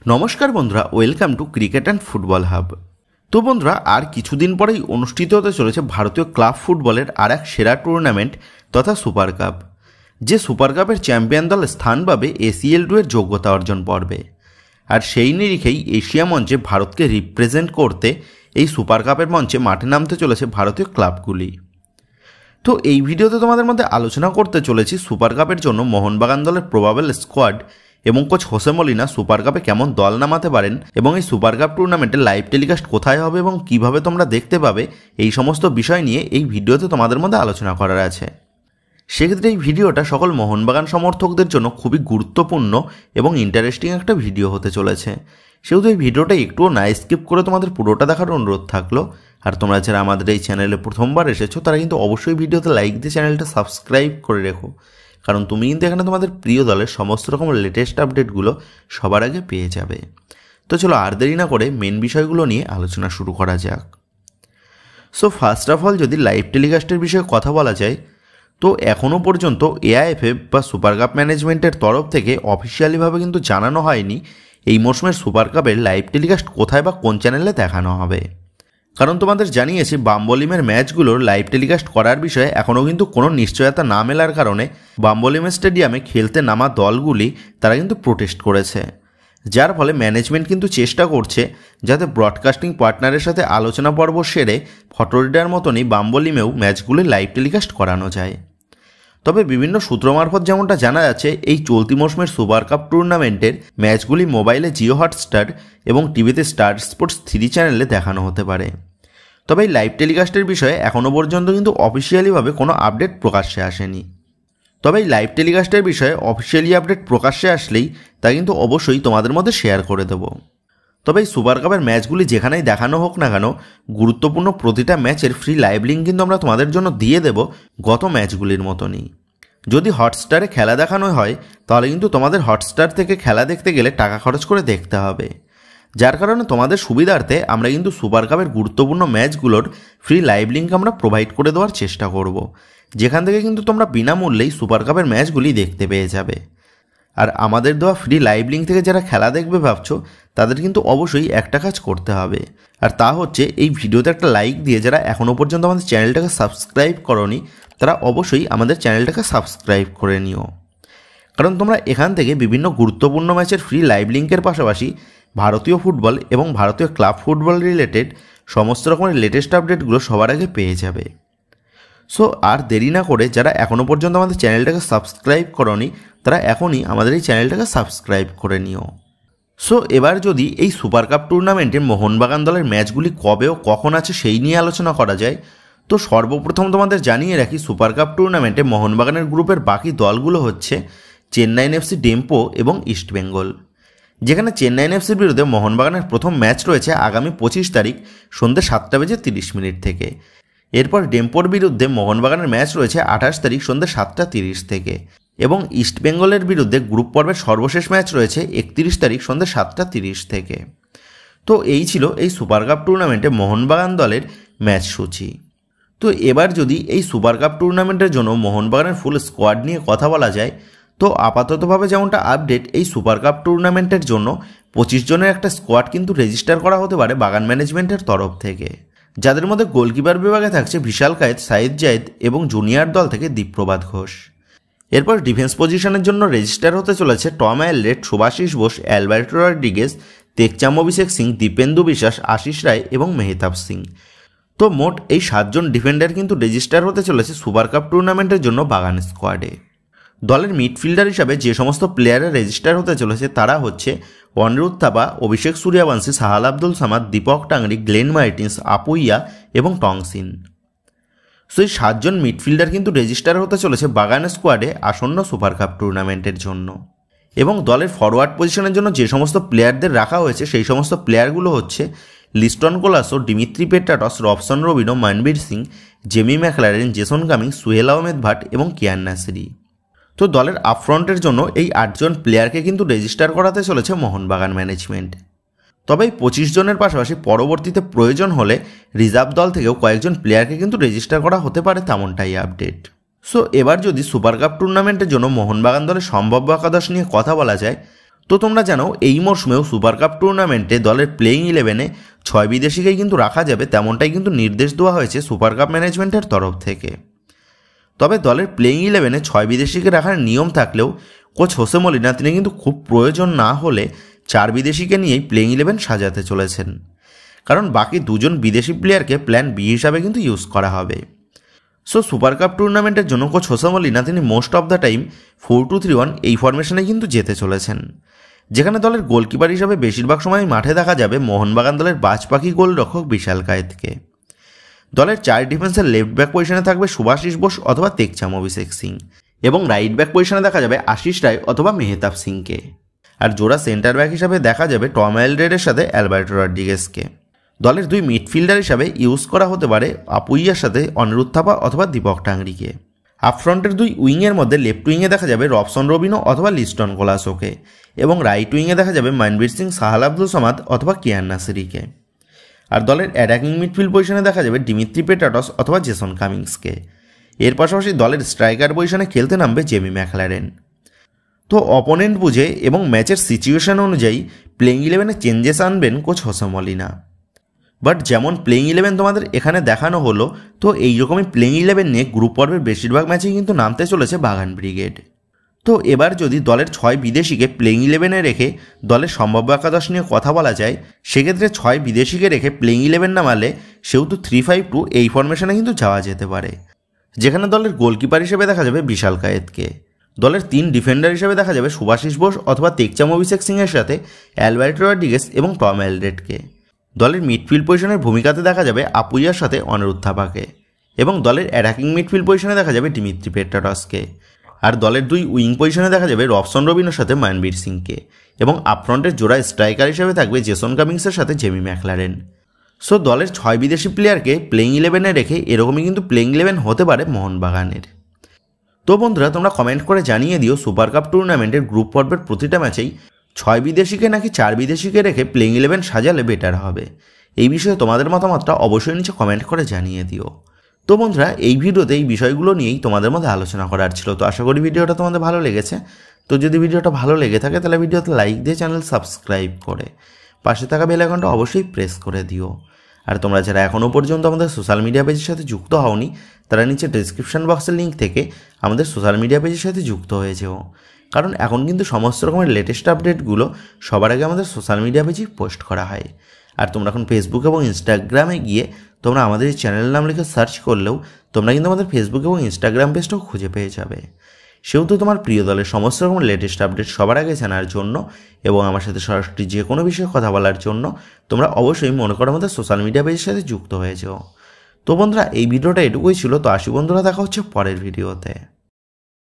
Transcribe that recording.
নমস্কার বন্ধুরা, welcome to cricket and football hub. তো বন্ধুরা, আর কিছুদিন পরেই অনুষ্ঠিত হতে চলেছে ভারতীয় ক্লাব ফুটবলের আর এক সেরা টুর্নামেন্ট তথা সুপার কাপ। যে সুপার কাপের চ্যাম্পিয়ন দল স্থান পাবে ACL-2 এর যোগ্যতা অর্জন পর্বে। আর সেই নিরিখেই এশিয়া মঞ্চে ভারতকে রিপ্রেজেন্ট করতে এই সুপার কাপের মঞ্চে মাঠে নামতে চলেছে ভারতীয় ক্লাবগুলি। তো এই ভিডিওতে তোমাদের মধ্যে আলোচনা করতে চলেছি সুপার কাপের জন্য মোহনবাগান দলের প্রবাবল স্কোয়াড এবং কোচ হোসে মলিনা সুপার কাপে কেমন দল নামাতে পারেন এবং এই সুপার কাপ টুর্নামেন্টের লাইভ টেলিকাস্ট কোথায় হবে এবং কিভাবে তোমরা দেখতে পাবে, এই সমস্ত বিষয় নিয়ে এই ভিডিওতে তোমাদের মধ্যে আলোচনা করার আছে। সেক্ষেত্রে এই ভিডিওটা সকল মোহনবাগান সমর্থকদের জন্য খুবই গুরুত্বপূর্ণ এবং ইন্টারেস্টিং একটা ভিডিও হতে চলেছে। সেহেতু এই ভিডিওটা একটুও না স্কিপ করে তোমাদের পুরোটা দেখার অনুরোধ থাকলো। আর তোমরা যারা আমাদের এই চ্যানেলে প্রথমবার এসেছো তারা কিন্তু অবশ্যই ভিডিওতে লাইক দিয়ে চ্যানেলটা সাবস্ক্রাইব করে রেখো, কারণ তুমি কিন্তু এখানে তোমাদের প্রিয় দলের সমস্ত রকম লেটেস্ট আপডেটগুলো সবার আগে পেয়ে যাবে। তো চলো আর দেরি না করে মেন বিষয়গুলো নিয়ে আলোচনা শুরু করা যাক। সো ফার্স্ট অফ অল যদি লাইভ টেলিকাস্টের বিষয়ে কথা বলা যায়, তো এখনও পর্যন্ত AIFF বা সুপার কাপ ম্যানেজমেন্টের তরফ থেকে অফিসিয়ালিভাবে কিন্তু জানানো হয়নি এই মরশুমের সুপার কাপের লাইভ টেলিকাস্ট কোথায় বা কোন চ্যানেলে দেখানো হবে। কারণ তোমাদের জানিয়েছি বাম্বলিমের ম্যাচগুলোর লাইভ টেলিকাস্ট করার বিষয়ে এখনও কিন্তু কোনো নিশ্চয়তা না মেলার কারণে বাম্বলিমের স্টেডিয়ামে খেলতে নামা দলগুলি তারা কিন্তু প্রোটেস্ট করেছে, যার ফলে ম্যানেজমেন্ট কিন্তু চেষ্টা করছে যাতে ব্রডকাস্টিং পার্টনারের সাথে আলোচনা পর্ব সেরে ফটোরিডার মতনই বাম্বলিমেও ম্যাচগুলি লাইভ টেলিকাস্ট করানো যায়। তবে বিভিন্ন সূত্র মারফত যেমনটা জানা যাচ্ছে, এই চলতি মৌসুমের সুপার কাপ টুর্নামেন্টের ম্যাচগুলি মোবাইলে জিও হটস্টার এবং টিভিতে স্টার স্পোর্টস 3 চ্যানেলে দেখানো হতে পারে। তবে এই লাইভ টেলিকাস্টের বিষয়ে এখনও পর্যন্ত কিন্তু অফিসিয়ালিভাবে কোনো আপডেট প্রকাশ্যে আসেনি। তবে এই লাইভ টেলিকাস্টের বিষয়ে অফিসিয়ালি আপডেট প্রকাশ্যে আসলেই তা কিন্তু অবশ্যই তোমাদের মধ্যে শেয়ার করে দেব। তবে এই সুপার কাপের ম্যাচগুলি যেখানেই দেখানো হোক না কেন, গুরুত্বপূর্ণ প্রতিটা ম্যাচের ফ্রি লাইভ লিঙ্ক কিন্তু আমরা তোমাদের জন্য দিয়ে দেব গত ম্যাচগুলির মতনই। যদি হটস্টারে খেলা দেখানো হয় তাহলে কিন্তু তোমাদের হটস্টার থেকে খেলা দেখতে গেলে টাকা খরচ করে দেখতে হবে, যার কারণে তোমাদের সুবিধার্থে আমরা কিন্তু সুপার কাপের গুরুত্বপূর্ণ ম্যাচগুলোর ফ্রি লাইভ লিঙ্ক আমরা প্রোভাইড করে দেওয়ার চেষ্টা করব, যেখান থেকে কিন্তু তোমরা বিনামূল্যেই সুপার কাপের ম্যাচগুলি দেখতে পেয়ে যাবে। আর আমাদের দেওয়া ফ্রি লাইভ লিঙ্ক থেকে যারা খেলা দেখবে ভাবছো, তাদের কিন্তু অবশ্যই একটা কাজ করতে হবে, আর তা হচ্ছে এই ভিডিওতে একটা লাইক দিয়ে যারা এখনও পর্যন্ত আমাদের চ্যানেলটাকে সাবস্ক্রাইব করোনি তারা অবশ্যই আমাদের চ্যানেলটাকে সাবস্ক্রাইব করে নিও। কারণ তোমরা এখান থেকে বিভিন্ন গুরুত্বপূর্ণ ম্যাচের ফ্রি লাইভ লিঙ্কের পাশাপাশি ভারতীয় ফুটবল এবং ভারতীয় ক্লাব ফুটবল রিলেটেড সমস্ত রকমের লেটেস্ট আপডেটগুলো সবার আগে পেয়ে যাবে। সো আর দেরি না করে যারা এখনও পর্যন্ত আমাদের চ্যানেলটাকে সাবস্ক্রাইব করোনি তারা এখনই আমাদের এই চ্যানেলটাকে সাবস্ক্রাইব করে নিও। সো এবার যদি এই সুপার কাপ টুর্নামেন্টের মোহনবাগান দলের ম্যাচগুলি কবে ও কখন আছে সেই নিয়ে আলোচনা করা যায়, তো সর্বপ্রথম তোমাদের জানিয়ে রাখি সুপার কাপ টুর্নামেন্টে মোহনবাগানের গ্রুপের বাকি দলগুলো হচ্ছে চেন্নাইন FC, ডেম্পো এবং ইস্টবেঙ্গল। যেখানে চেন্নাইন FCর বিরুদ্ধে মোহনবাগানের প্রথম ম্যাচ রয়েছে আগামী 25 তারিখ সন্ধ্যে 7:30 থেকে। এরপর ডেম্পোর বিরুদ্ধে মোহনবাগানের ম্যাচ রয়েছে 28 তারিখ সন্ধ্যে 7:30 থেকে, এবং ইস্টবেঙ্গলের বিরুদ্ধে গ্রুপ পর্বের সর্বশেষ ম্যাচ রয়েছে 31 তারিখ সন্ধ্যে 7:30 থেকে। তো এই ছিল এই সুপার কাপ টুর্নামেন্টে মোহনবাগান দলের ম্যাচ সূচি। তো এবার যদি এই সুপার কাপ টুর্নামেন্টের জন্য মোহনবাগানের ফুল স্কোয়াড নিয়ে কথা বলা যায়, তো আপাততভাবে যেমনটা আপডেট, এই সুপার কাপ টুর্নামেন্টের জন্য 25 জনের একটা স্কোয়াড কিন্তু রেজিস্টার করা হতে পারে বাগান ম্যানেজমেন্টের তরফ থেকে, যাদের মধ্যে গোলকিপার বিভাগে থাকছে বিশাল কায়েত, সাইদ জায়েদ এবং জুনিয়র দল থেকে দীপ্রভাত ঘোষ। এরপর ডিফেন্স পজিশনের জন্য রেজিস্টার হতে চলেছে Tom Aldred, Subhasish Bose, Alberto Rodriguez, Tekcham Abhishek Singh, Dippendu Biswas, Ashis রায় এবং মেহতাব সিং। তো মোট এই 7 জন ডিফেন্ডার কিন্তু রেজিস্টার হতে চলেছে সুপার কাপ টুর্নামেন্টের জন্য বাগান স্কোয়াডে। দলের মিডফিল্ডার হিসাবে যে সমস্ত প্লেয়াররা রেজিস্টার হতে চলেছে তারা হচ্ছে অনিরুদ্ধ থাপা, অভিষেক সূর্যবংশী, সাহাল আব্দুল সামাদ, দীপক টাংরি, গ্লেন মার্টিন্স, আপুইয়া এবং টংসিন। সো এই 7 জন মিডফিল্ডার কিন্তু রেজিস্টার হতে চলেছে বাগান স্কোয়াডে আসন্ন সুপার কাপ টুর্নামেন্টের জন্য। এবং দলের ফরওয়ার্ড পজিশনের জন্য যে সমস্ত প্লেয়ারদের রাখা হয়েছে সেই সমস্ত প্লেয়ারগুলো হচ্ছে Liston Colaco, Dimitri Petratos, Robson Robinho, Manvir Singh, Jamie Maclaren, Jason Cummings, Suhail Ahmad Bhat এবং কিয়ান নাসিরি। তো দলের আপফ্রন্টের জন্য এই 8 জন প্লেয়ারকে কিন্তু রেজিস্টার করাতে চলেছে মোহনবাগান ম্যানেজমেন্ট। তবে এই 25 জনের পাশাপাশি পরবর্তীতে প্রয়োজন হলে রিজার্ভ দল থেকেও কয়েকজন প্লেয়ারকে কিন্তু রেজিস্টার করা হতে পারে, তেমনটাই আপডেট। সো এবার যদি সুপার কাপ টুর্নামেন্টের জন্য মোহনবাগান দলের সম্ভাব্য একাদশ নিয়ে কথা বলা যায়, তো তোমরা জানো এই মরশুমেও সুপার কাপ টুর্নামেন্টে দলের প্লেইং 11-এ 6 বিদেশিকেই কিন্তু রাখা যাবে, তেমনটাই কিন্তু নির্দেশ দেওয়া হয়েছে সুপার কাপ ম্যানেজমেন্টের তরফ থেকে। তবে দলের প্লেইং 11-এ 6 বিদেশিকে রাখার নিয়ম থাকলেও কোচ হোসে মলিনা তিনি কিন্তু খুব প্রয়োজন না হলে 4 বিদেশিকে নিয়েই প্লেইং 11 সাজাতে চলেছেন, কারণ বাকি 2 জন বিদেশি প্লেয়ারকে প্ল্যান বি হিসাবে কিন্তু ইউজ করা হবে। সো সুপার কাপ টুর্নামেন্টের জন্য কোচ হোসে মলিনা তিনি মোস্ট অফ দ্য টাইম 4-2-3-1 এই ফরমেশনে কিন্তু যেতে চলেছেন, যেখানে দলের গোলকিপার হিসাবে বেশিরভাগ সময় মাঠে দেখা যাবে মোহনবাগান দলের বাজপাখি গোলরক্ষক বিশাল কায়েতকে। দলের 4 ডিফেন্সের লেফট ব্যাক পজিশনে থাকবে সুভাশিস বোস অথবা তেকচাম অভিষেক সিং, এবং রাইট ব্যাক পজিশনে দেখা যাবে আশিস রায় অথবা মেহতাব সিংকে। আর জোড়া সেন্টার ব্যাক হিসাবে দেখা যাবে টম এলড্রেডের সাথে অ্যালবার্টো রড্রিগেজকে। দলের 2 মিডফিল্ডার হিসাবে ইউজ করা হতে পারে আপুইয়ার সাথে অনিরুদ্ধ থাপা অথবা দীপক টাংরিকে। আপফ্রন্টের 2 উইংয়ের মধ্যে লেফট উইংয়ে দেখা যাবে রবসন রবিনো অথবা লিস্টন কোলাসোকে, এবং রাইট উইংয়ে দেখা যাবে মানবীর সিং, সাহাল আব্দুল সামাদ অথবা কিয়ান নাসিরিকে। আর দলের অ্যাটাকিং মিডফিল্ড পজিশনে দেখা যাবে ডিমিত্রি পেটাটস অথবা জেসন কামিংসকে। এর পাশাপাশি দলের স্ট্রাইকার পজিশনে খেলতে নামবে জেমি ম্যাকলারেন। তো অপোনেন্ট বুঝে এবং ম্যাচের সিচুয়েশন অনুযায়ী প্লেইং 11-এ চেঞ্জেস আনবেন কোচ হোসে মলিনা। বাট যেমন প্লেইং 11 তোমাদের এখানে দেখানো হলো, তো এইরকমই প্লেইং 11 নিয়ে গ্রুপ পর্বের বেশিরভাগ ম্যাচেই কিন্তু নামতে চলেছে বাগান ব্রিগেড। তো এবার যদি দলের 6 বিদেশিকে প্লেইং 11-এ রেখে দলের সম্ভাব্য একাদশ নিয়ে কথা বলা যায়, সেক্ষেত্রে 6 বিদেশিকে রেখে প্লেইং 11 নামালে সেহেতু 3-5-2 এই ফরমেশনে কিন্তু যাওয়া যেতে পারে, যেখানে দলের গোলকিপার হিসেবে দেখা যাবে বিশাল কায়েতকে। দলের 3 ডিফেন্ডার হিসেবে দেখা যাবে সুভাশিস বোস অথবা তেকচাম অভিষেক সিংয়ের সাথে অ্যালবার্টো রড্রিগেজ এবং টম এলড্রেডকে। দলের মিডফিল্ড পজিশনের ভূমিকাতে দেখা যাবে আপুইয়ার সাথে অনিরুদ্ধ থাপাকে, এবং দলের অ্যাটাকিং মিডফিল্ড পজিশনে দেখা যাবে ডিমিত্রি পেট্রাটসকে। আর দলের 2 উইং পজিশনে দেখা যাবে রবসন রবিনোর সাথে মানবীর সিংকে, এবং আপফ্রন্টের জোড়া স্ট্রাইকার হিসেবে থাকবে জেসন কামিংসের সাথে জেমি ম্যাকলারেন। সো দলের 6 বিদেশি প্লেয়ারকে প্লেইং 11-এ রেখে এরকমই কিন্তু প্লেইং 11 হতে পারে মোহনবাগানের। তো বন্ধুরা, তোমরা কমেন্ট করে জানিয়ে দিও সুপার কাপ টুর্নামেন্টের গ্রুপ পর্বের প্রতিটা ম্যাচেই 6 বিদেশিকে নাকি 4 বিদেশিকে রেখে প্লেইং 11 সাজালে বেটার হবে। এই বিষয়ে তোমাদের মতামতটা অবশ্যই নিচে কমেন্ট করে জানিয়ে দিও। তো বন্ধুরা, এই ভিডিওতে এই বিষয়গুলো নিয়েই তোমাদের মধ্যে আলোচনা করার ছিল। তো আশা করি ভিডিওটা তোমাদের ভালো লেগেছে। তো যদি ভিডিওটা ভালো লেগে থাকে তাহলে ভিডিওতে লাইক দিয়ে চ্যানেল সাবস্ক্রাইব করে পাশে থাকা বেল আইকনটা অবশ্যই প্রেস করে দিও। আর তোমরা যারা এখনও পর্যন্ত আমাদের সোশ্যাল মিডিয়া পেজের সাথে যুক্ত হওনি, তারা নিচে ডেসক্রিপশন বক্সের লিঙ্ক থেকে আমাদের সোশ্যাল মিডিয়া পেজের সাথে যুক্ত হয়ে যেও, কারণ এখন কিন্তু সমস্ত রকমের লেটেস্ট আপডেটগুলো সবার আগে আমাদের সোশ্যাল মিডিয়া পেজেই পোস্ট করা হয়। আর তোমরা এখন ফেসবুক এবং ইনস্টাগ্রামে গিয়ে তোমরা আমাদের এই চ্যানেলের নাম লিখে সার্চ করলেও তোমরা কিন্তু আমাদের ফেসবুক এবং ইনস্টাগ্রাম পেজটাও খুঁজে পেয়ে যাবে। সেহেতু তোমার প্রিয় দলের সমস্ত রকমের লেটেস্ট আপডেট সবার আগে জানার জন্য এবং আমার সাথে সরাসরি যে কোনো বিষয়ে কথা বলার জন্য তোমরা অবশ্যই মনে করো আমাদের সোশ্যাল মিডিয়া পেজের সাথে যুক্ত হয়ে যাও। তো বন্ধুরা, এই ভিডিওটা এটুকুই ছিল। তো আসি বন্ধুরা, দেখা হচ্ছে পরের ভিডিওতে।